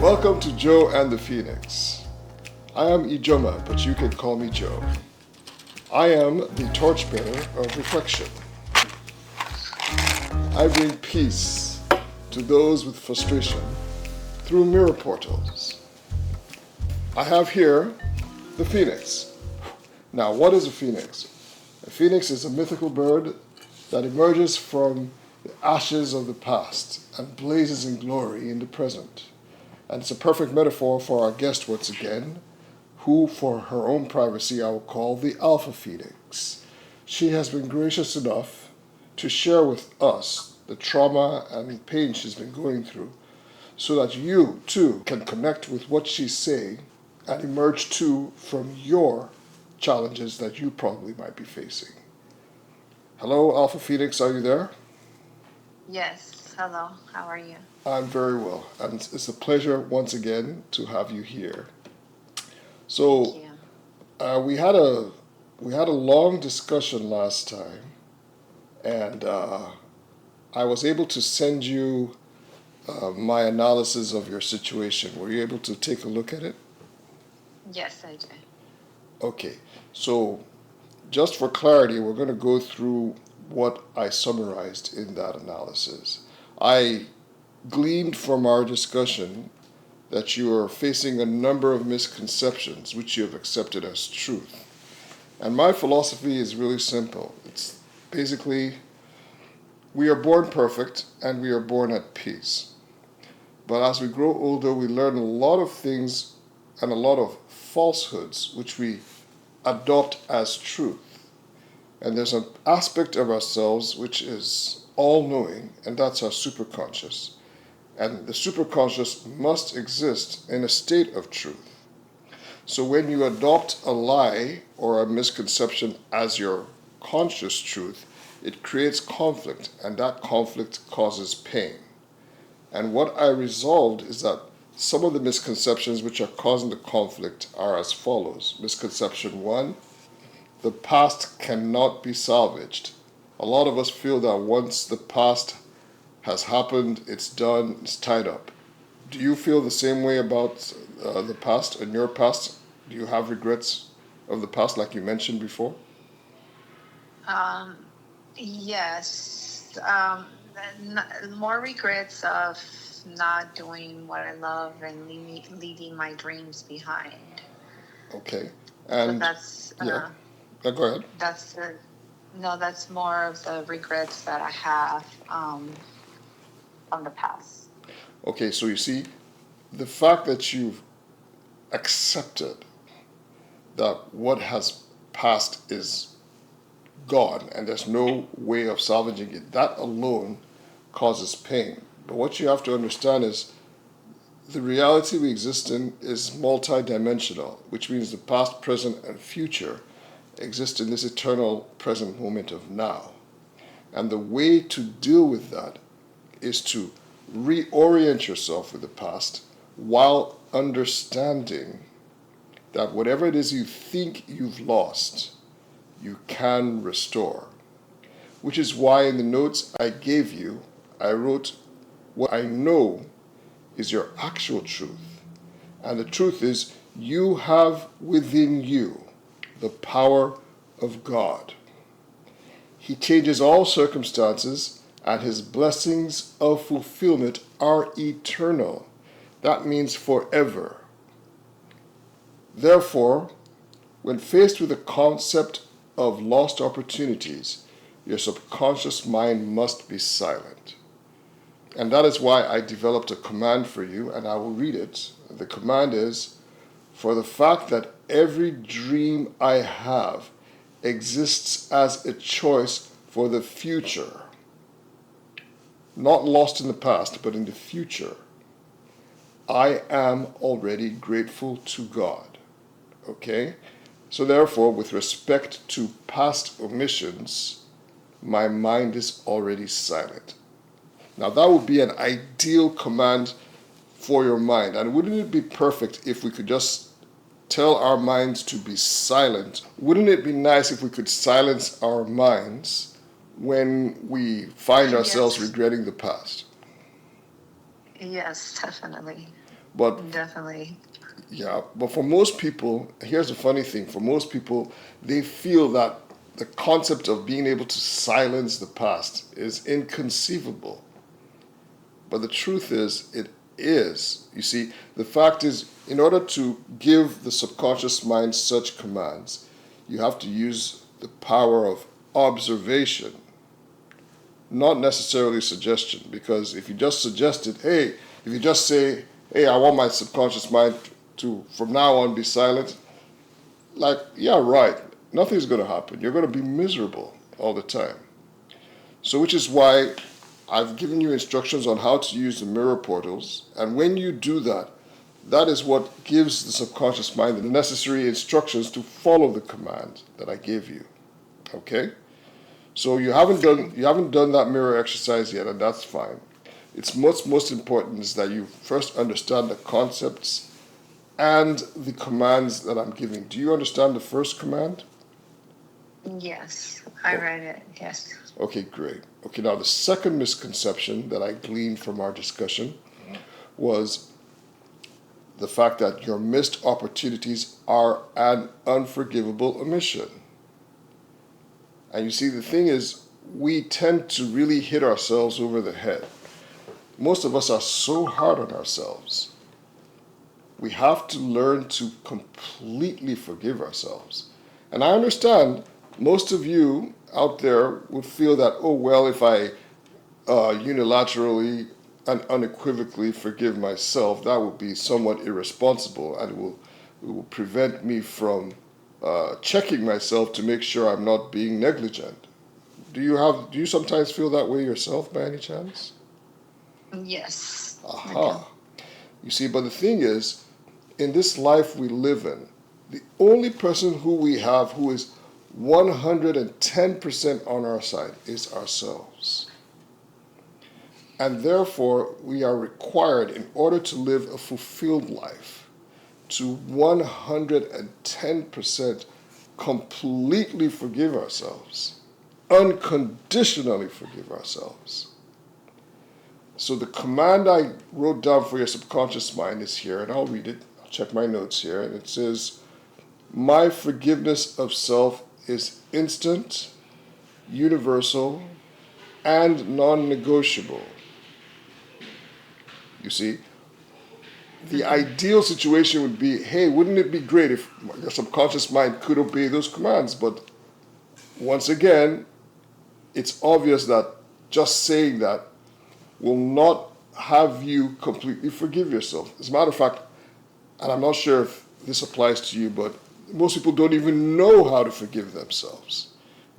Welcome to Joe and the Phoenix. I am Ijoma, but you can call me Joe. I am the torchbearer of reflection. I bring peace to those with frustration through mirror portals. I have here the Phoenix. Now, what is a phoenix? A phoenix is a mythical bird that emerges from the ashes of the past and blazes in glory in the present. And it's a perfect metaphor for our guest once again, who, for her own privacy, I will call the Alpha Phoenix. She has been gracious enough to share with us the trauma and pain she's been going through so that you, too, can connect with what she's saying and emerge, too, from your challenges that you probably might be facing. Hello, Alpha Phoenix, are you there? Yes, hello, how are you? I'm very well, and it's a pleasure once again to have you here. Thank So you. we had a long discussion last time, and I was able to send you my analysis of your situation. Were you able to take a look at it? Yes, I do. Okay, so just for clarity, we're going to go through what I summarized in that analysis. I gleaned from our discussion that you are facing a number of misconceptions which you have accepted as truth. And my philosophy is really simple. It's basically we are born perfect and we are born at peace. But as we grow older, we learn a lot of things and a lot of falsehoods which we adopt as truth. And there's an aspect of ourselves which is all knowing, and that's our superconscious. And the superconscious must exist in a state of truth. So when you adopt a lie or a misconception as your conscious truth, it creates conflict, and that conflict causes pain. And what I resolved is that some of the misconceptions which are causing the conflict are as follows. Misconception one, the past cannot be salvaged. A lot of us feel that once the past has happened, it's done, it's tied up. Do you feel the same way about the past and your past? Do you have regrets of the past like you mentioned before? Um, yes, more regrets of not doing what I love and leaving my dreams behind. Okay. So And yeah, go ahead. that's the, no, that's more of the regrets that I have from the past. Okay, so you see, the fact that you've accepted that what has passed is gone and there's no way of salvaging it, that alone causes pain. But what you have to understand is the reality we exist in is multidimensional, which means the past, present, and future exist in this eternal present moment of now. And the way to deal with that is to reorient yourself with the past while understanding that whatever it is you think you've lost, you can restore. Which is why in the notes I gave you, I wrote what I know is your actual truth. And the truth is, you have within you the power of God. He changes all circumstances, and his blessings of fulfillment are eternal. That means forever. Therefore, when faced with the concept of lost opportunities, your subconscious mind must be silent. And that is why I developed a command for you, and I will read it. The command is, for the fact that every dream I have exists as a choice for the future, not lost in the past, but in the future, I am already grateful to God. Okay? So therefore, with respect to past omissions, my mind is already silent. Now that would be an ideal command for your mind. And wouldn't it be perfect if we could just tell our minds to be silent? Wouldn't it be nice if we could silence our minds when we find ourselves Yes, regretting the past? yes, definitely. But Definitely. yeah, but for most people, here's the funny thing: for most people, they feel that the concept of being able to silence the past is inconceivable. But the truth is, it is. You see, the fact is, in order to give the subconscious mind such commands, you have to use the power of observation, not necessarily suggestion. Because if you just suggest it, hey, if you just say, hey, I want my subconscious mind to, from now on, be silent, like, yeah, right, nothing's going to happen. You're going to be miserable all the time. So, which is why I've given you instructions on how to use the mirror portals. And when you do that, that is what gives the subconscious mind the necessary instructions to follow the command that I gave you. Okay? So you haven't done that mirror exercise yet, and that's fine. It's most important is that you first understand the concepts and the commands that I'm giving. Do you understand the first command? Yes, I Oh, read it. Yes. okay, great. Okay, now the second misconception that I gleaned from our discussion was the fact that your missed opportunities are an unforgivable omission. And you see, the thing is, we tend to really hit ourselves over the head. Most of us are so hard on ourselves. We have to learn to completely forgive ourselves. And I understand most of you out there would feel that, oh, well, if I unilaterally and unequivocally forgive myself, that would be somewhat irresponsible and it will prevent me from checking myself to make sure I'm not being negligent. Do you sometimes feel that way yourself by any chance? Yes, I do. Aha. You see, but the thing is, in this life we live in, the only person who we have who is 110% on our side is ourselves. And therefore, we are required, in order to live a fulfilled life, to 110% completely forgive ourselves, unconditionally forgive ourselves. So the command I wrote down for your subconscious mind is here, and I'll read it. I'll check my notes here, and it says, my forgiveness of self is instant, universal, and non negotiable. You see, the Mm-hmm. ideal situation would be, hey, wouldn't it be great if your subconscious mind could obey those commands? But once again, it's obvious that just saying that will not have you completely forgive yourself. As a matter of fact, and I'm not sure if this applies to you, but most people don't even know how to forgive themselves.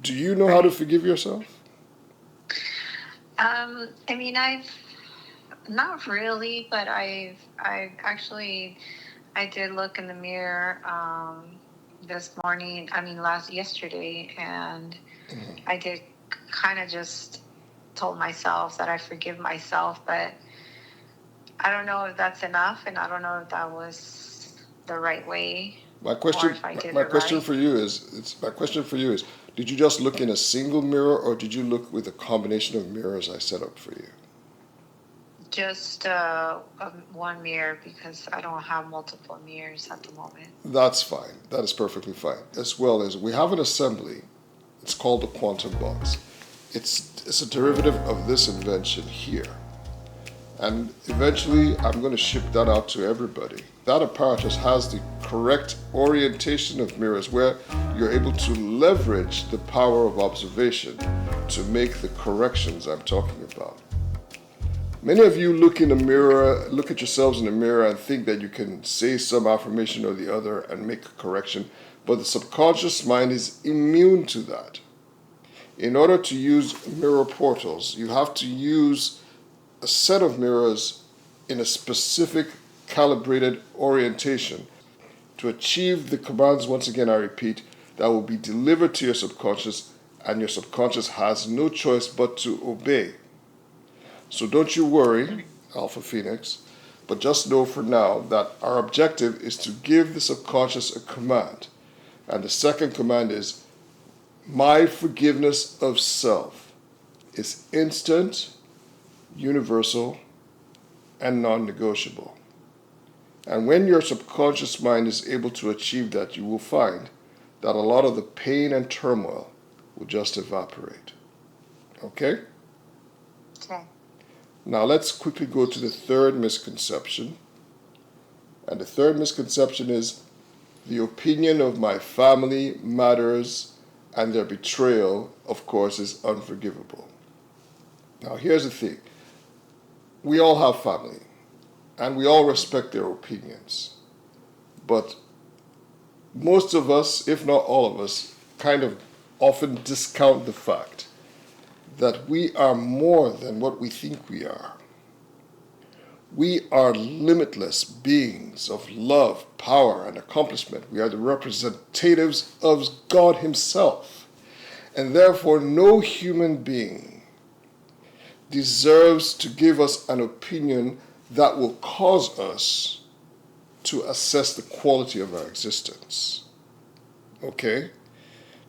Do you know how to Right. forgive yourself? I mean, I've not really, but I've actually, I did look in the mirror this morning. I mean, yesterday, and I did kind of just told myself that I forgive myself, but I don't know if that's enough, and I don't know if that was the right way My or question, if I did my it question right. for you is, my question for you is, did you just look in a single mirror, or did you look with a combination of mirrors I set up for you? Just one mirror because I don't have multiple mirrors at the moment. That's fine. That is perfectly fine. As well as we have an assembly. It's called the quantum box. It's a derivative of this invention here. And eventually, I'm going to ship that out to everybody. That apparatus has the correct orientation of mirrors where you're able to leverage the power of observation to make the corrections I'm talking about. Many of you look in a mirror, look at yourselves in the mirror and think that you can say some affirmation or the other and make a correction, but the subconscious mind is immune to that. In order to use mirror portals, you have to use a set of mirrors in a specific calibrated orientation to achieve the commands, once again, I repeat, that will be delivered to your subconscious, and your subconscious has no choice but to obey. So don't you worry, Alpha Phoenix, but just know for now that our objective is to give the subconscious a command. And the second command is, my forgiveness of self is instant, universal, and non negotiable. And when your subconscious mind is able to achieve that, you will find that a lot of the pain and turmoil will just evaporate. Okay? Okay. Now let's quickly go to the third misconception. And the third misconception is the opinion of my family matters and their betrayal, of course, is unforgivable. Now here's the thing. We all have family and we all respect their opinions. But most of us, if not all of us, kind of often discount the fact that we are more than what we think we are. We are limitless beings of love, power, and accomplishment. We are the representatives of God Himself. And therefore, no human being deserves to give us an opinion that will cause us to assess the quality of our existence. Okay?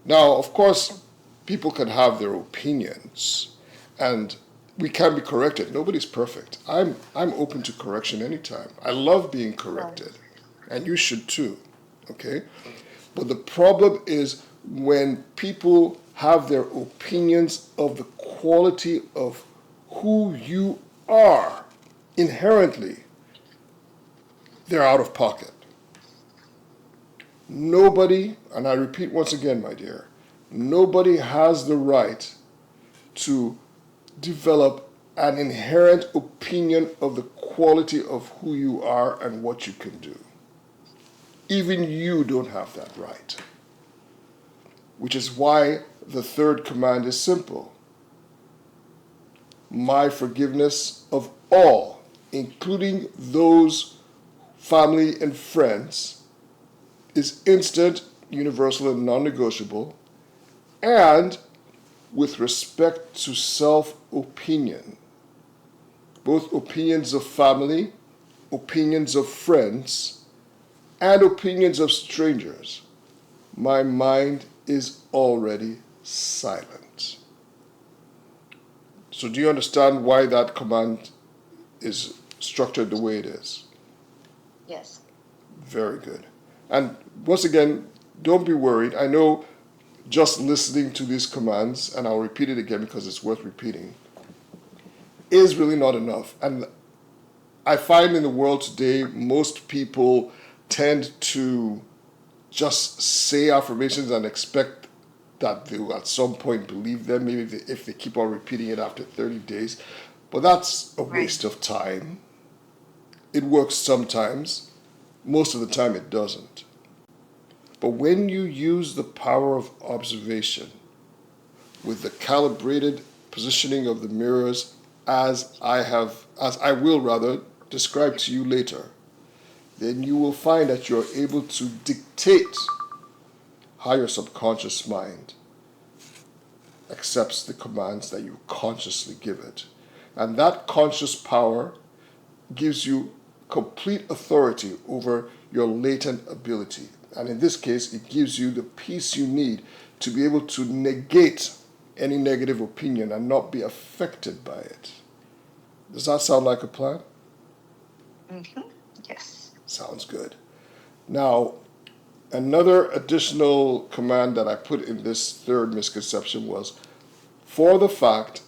Now, of course, people can have their opinions and we can be corrected. Nobody's perfect. I'm open to correction anytime. I love being corrected. And you should too. Okay? But the problem is when people have their opinions of the quality of who you are inherently, they're out of pocket. Nobody, and I repeat once again, my dear, nobody has the right to develop an inherent opinion of the quality of who you are and what you can do. Even you don't have that right. Which is why the third command is simple. My forgiveness of all, including those family and friends, is instant, universal, and non-negotiable, and with respect to self-opinion, both opinions of family, opinions of friends, and opinions of strangers, my mind is already silent. So do you understand why that command is structured the way it is? Yes. Very good. And once again, don't be worried. I know just listening to these commands, and I'll repeat it again because it's worth repeating, is really not enough. And I find in the world today, most people tend to just say affirmations and expect that they will at some point believe them, maybe if they keep on repeating it after 30 days. But that's a waste of time. It works sometimes. Most of the time it doesn't. But when you use the power of observation with the calibrated positioning of the mirrors as I will describe to you later, then you will find that you're able to dictate how your subconscious mind accepts the commands that you consciously give it. And that conscious power gives you complete authority over your latent ability. And in this case, it gives you the peace you need to be able to negate any negative opinion and not be affected by it. Does that sound like a plan? Mm-hmm. Yes. Sounds good. Now, another additional command that I put in this third misconception was for the fact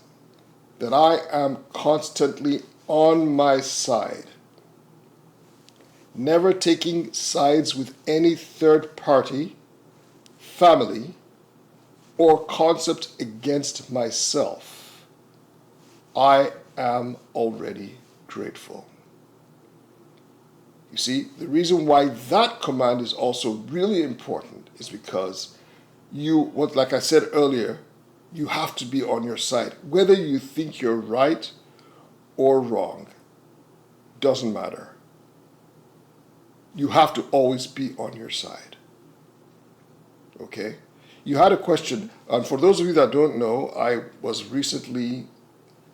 that I am constantly on my side, never taking sides with any third party, family, or concept against myself, I am already grateful. You see, the reason why that command is also really important is because like I said earlier, you have to be on your side. Whether you think you're right or wrong, doesn't matter. You have to always be on your side. Okay? You had a question, and for those of you that don't know, I was recently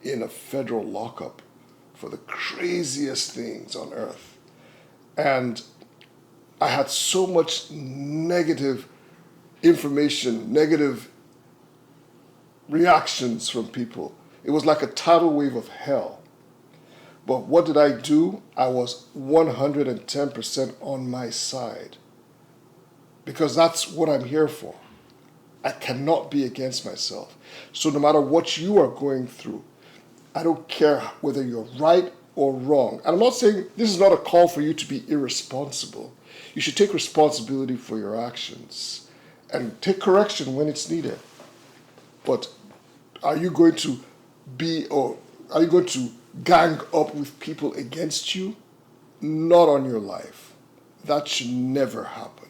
in a federal lockup for the craziest things on earth. And I had so much negative information, negative reactions from people. It was like a tidal wave of hell. But what did I do? I was 110% on my side because that's what I'm here for. I cannot be against myself. So no matter what you are going through, I don't care whether you're right or wrong. And I'm not saying this is not a call for you to be irresponsible. You should take responsibility for your actions and take correction when it's needed. But are you going to are you going to gang up with people against you? Not on your life. That should never happen.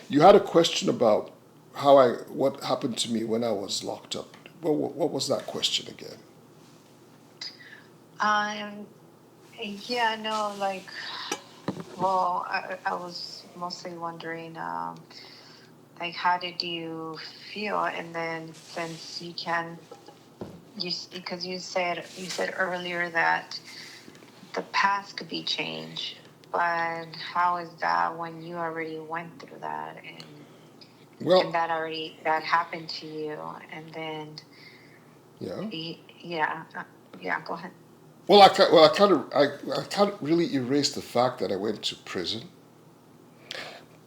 You had a question about what happened to me when I was locked up. What was that question again? Um, yeah, no, like, well, I was mostly wondering, like, how did you feel? And then since because you said earlier that the past could be changed, but how is that when you already went through that and Well, that happened to you, and then yeah. yeah, yeah, go ahead. Well, I can't really erase the fact that I went to prison,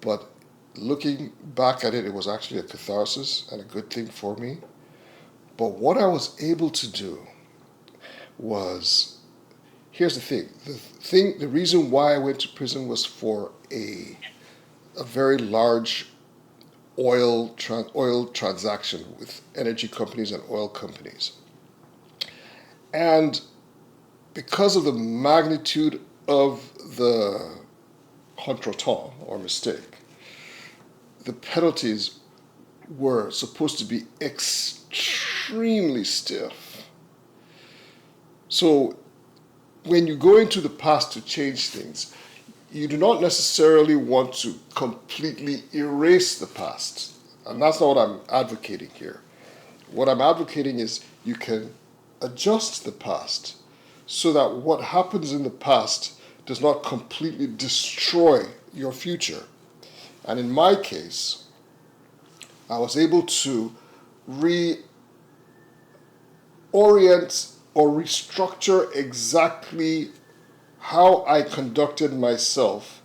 but looking back at it, it was actually a catharsis and a good thing for me. But what I was able to do was, here's the thing. The reason why I went to prison was for a very large oil transaction with energy companies and oil companies. And because of the magnitude of the contretemps or mistake, the penalties were supposed to be extremely stiff. So when you go into the past to change things, you do not necessarily want to completely erase the past. And that's not what I'm advocating here. What I'm advocating is you can adjust the past so that what happens in the past does not completely destroy your future. And in my case, I was able to reorient or restructure exactly how I conducted myself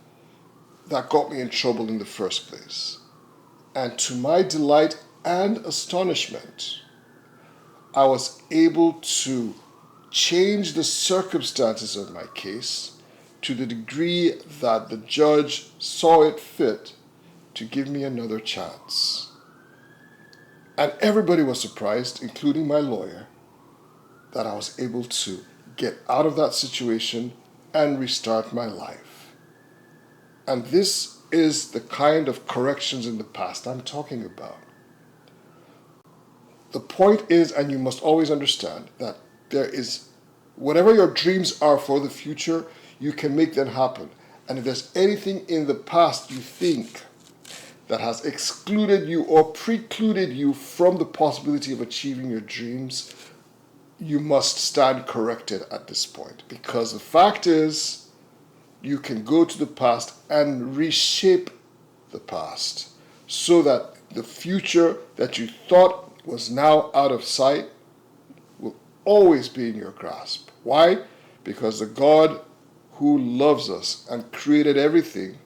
that got me in trouble in the first place. And to my delight and astonishment, I was able to change the circumstances of my case to the degree that the judge saw it fit to give me another chance. And everybody was surprised, including my lawyer, that I was able to get out of that situation and restart my life. And this is the kind of corrections in the past I'm talking about. The point is, and you must always understand, that there is, whatever your dreams are for the future, you can make them happen. And if there's anything in the past you think that has excluded you or precluded you from the possibility of achieving your dreams, you must stand corrected at this point. Because the fact is, you can go to the past and reshape the past so that the future that you thought was now out of sight will always be in your grasp. Why? Because the God who loves us and created everything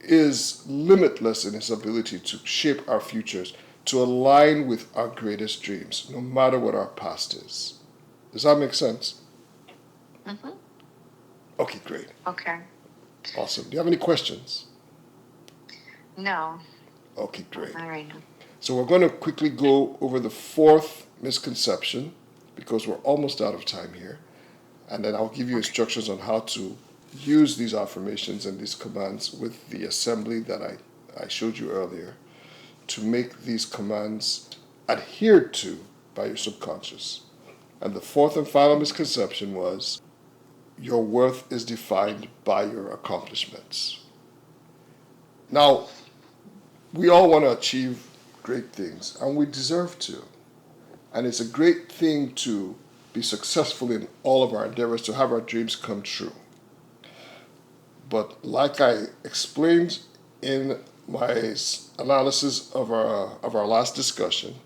is limitless in his ability to shape our futures to align with our greatest dreams, no matter what our past is. Does that make sense? Mm-hmm. Okay, great. Okay. Awesome. Do you have any questions? No. Okay, great. All right. So we're going to quickly go over the fourth misconception because we're almost out of time here. And then I'll give you instructions on how to use these affirmations and these commands with the assembly that I showed you earlier to make these commands adhered to by your subconscious. And the fourth and final misconception was your worth is defined by your accomplishments. Now, we all want to achieve great things, and we deserve to. And it's a great thing to be successful in all of our endeavors, to have our dreams come true. But like I explained in my analysis of our last discussion,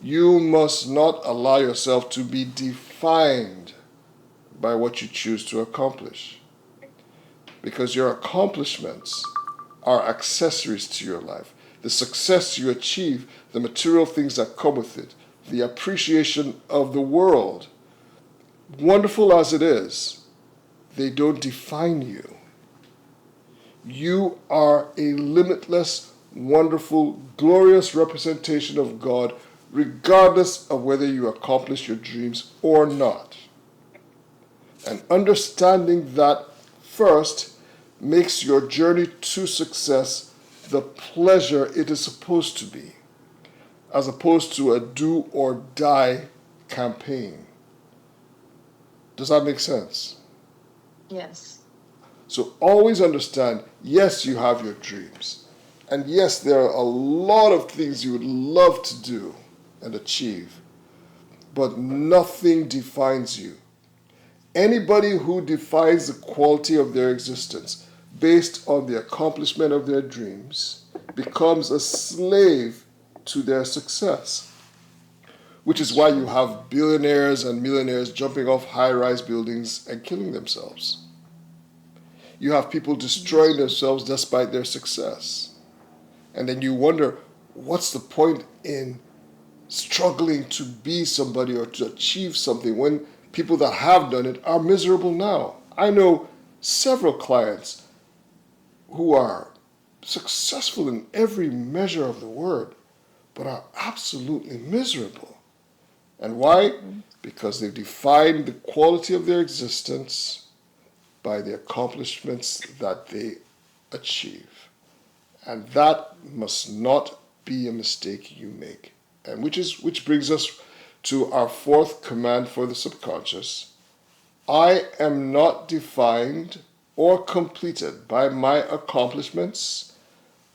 you must not allow yourself to be defined by what you choose to accomplish. Because your accomplishments are accessories to your life. The success you achieve, the material things that come with it, the appreciation of the world, wonderful as it is, they don't define you. You are a limitless, wonderful, glorious representation of God, regardless of whether you accomplish your dreams or not. And understanding that first makes your journey to success the pleasure it is supposed to be, as opposed to a do or die campaign. Does that make sense? Yes. So always understand, yes, you have your dreams. And yes, there are a lot of things you would love to do and achieve. But nothing defines you. Anybody who defines the quality of their existence based on the accomplishment of their dreams becomes a slave to their success. Which is why you have billionaires and millionaires jumping off high-rise buildings and killing themselves. You have people destroying themselves despite their success. And then you wonder, what's the point in struggling to be somebody or to achieve something when people that have done it are miserable now? I know several clients who are successful in every measure of the word, but are absolutely miserable. And why? Because they've defined the quality of their existence by the accomplishments that they achieve. And that must not be a mistake you make. And which brings us to our fourth command for the subconscious. I am not defined or completed by my accomplishments,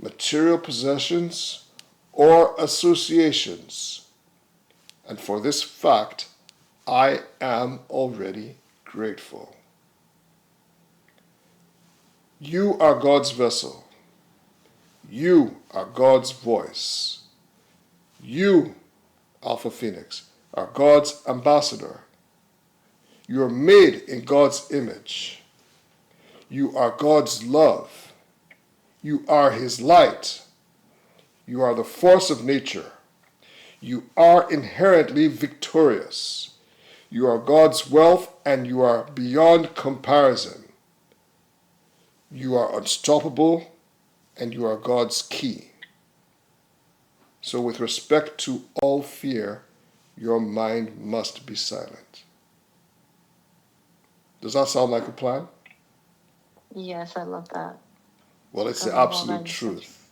material possessions, or associations. And for this fact, I am already grateful. You are God's vessel. You are God's voice. You, Alpha Phoenix, are God's ambassador. You are made in God's image. You are God's love. You are His light. You are the force of nature. You are inherently victorious. You are God's wealth and you are beyond comparison. You are unstoppable and you are God's key. So with respect to all fear, your mind must be silent. Does that sound like a plan? Yes, I love that. Well, it's the Above all absolute that, truth.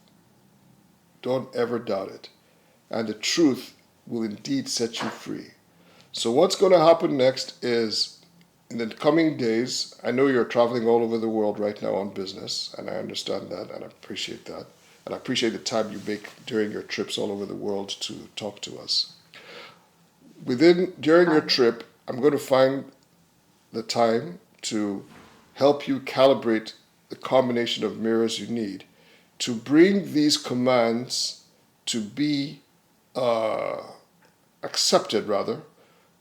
Don't ever doubt it. And the truth will indeed set you free. So what's going to happen next is, in the coming days, I know you're traveling all over the world right now on business, and I understand that, and I appreciate that. And I appreciate the time you make during your trips all over the world to talk to us. During your trip, I'm going to find the time to help you calibrate the combination of mirrors you need to bring these commands to be accepted, rather,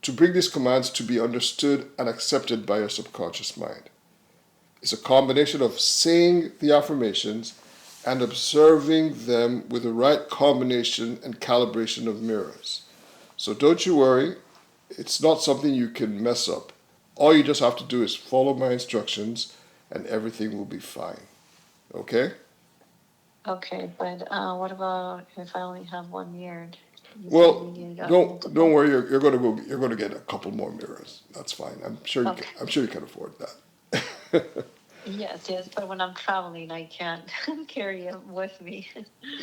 to bring these commands to be understood and accepted by your subconscious mind. It's a combination of saying the affirmations and observing them with the right combination and calibration of mirrors. So don't you worry, it's not something you can mess up. All you just have to do is follow my instructions and everything will be fine. Okay? Okay, but what about if I only have one mirror? Well, don't worry. You're going to go. You're going to get a couple more mirrors. That's fine. I'm sure you. Okay. I'm sure you can afford that. Yes, but when I'm traveling, I can't carry it with me.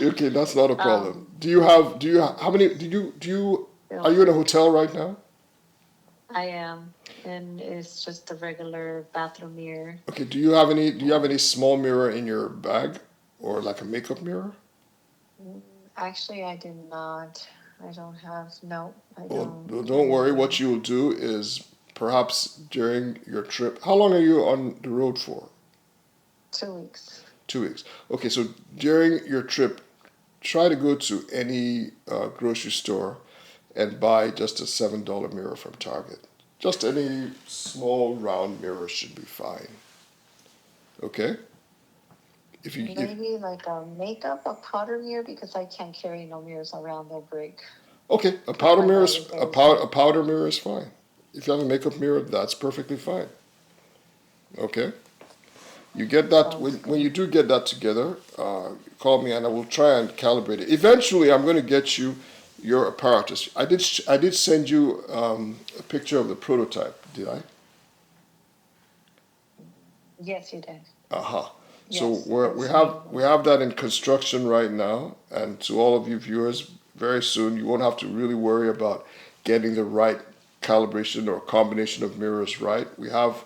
Okay, that's not a problem. Do you have? How many? Are you in a hotel right now? I am, and it's just a regular bathroom mirror. Okay. Do you have any? Do you have any small mirror in your bag, or like a makeup mirror? Actually, I did not. I don't have. No, I Well, don't. don't worry. What you will do is perhaps during your trip. How long are you on the road for? 2 weeks. 2 weeks. Okay, so during your trip, try to go to any grocery store and buy just a $7 mirror from Target. Just any small round mirror should be fine. Okay? If Maybe like a makeup, a powder mirror, because I can't carry no mirrors around. They'll break. okay, a Because powder my mirror bag is is very small. a powder mirror is fine. If you have a makeup mirror, that's perfectly fine. Okay? You get that Sounds when good. you do get that together, call me and I will try and calibrate it. Eventually, I'm going to get you your apparatus. I did send you a picture of the prototype. Did I? Yes, you did. Aha. So Yes, it's made. we have that in construction right now, and to all of you viewers, very soon you won't have to really worry about getting the right calibration or combination of mirrors right. We have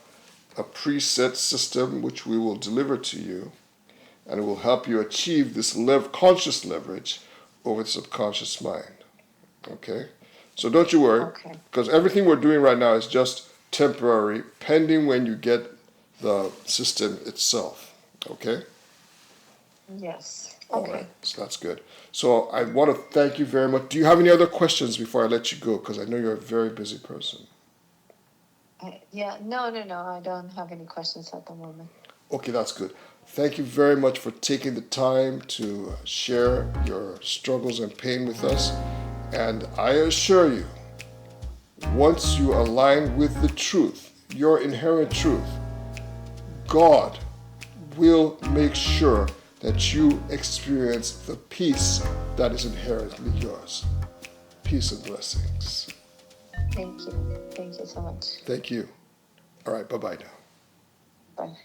a preset system which we will deliver to you, and it will help you achieve this conscious leverage over the subconscious mind. Okay? So don't you worry, Okay. because everything we're doing right now is just temporary, pending when you get the system itself. Okay? Yes. All right. Okay. So that's good. So I want to thank you very much. Do you have any other questions before I let you go? Because I know you're a very busy person. Yeah. No, no, no. I don't have any questions at the moment. Okay, that's good. Thank you very much for taking the time to share your struggles and pain with us. And I assure you, once you align with the truth, your inherent truth, God will make sure that you experience the peace that is inherently yours. Peace and blessings. Thank you. Thank you so much. Thank you. All right, bye bye now. Bye.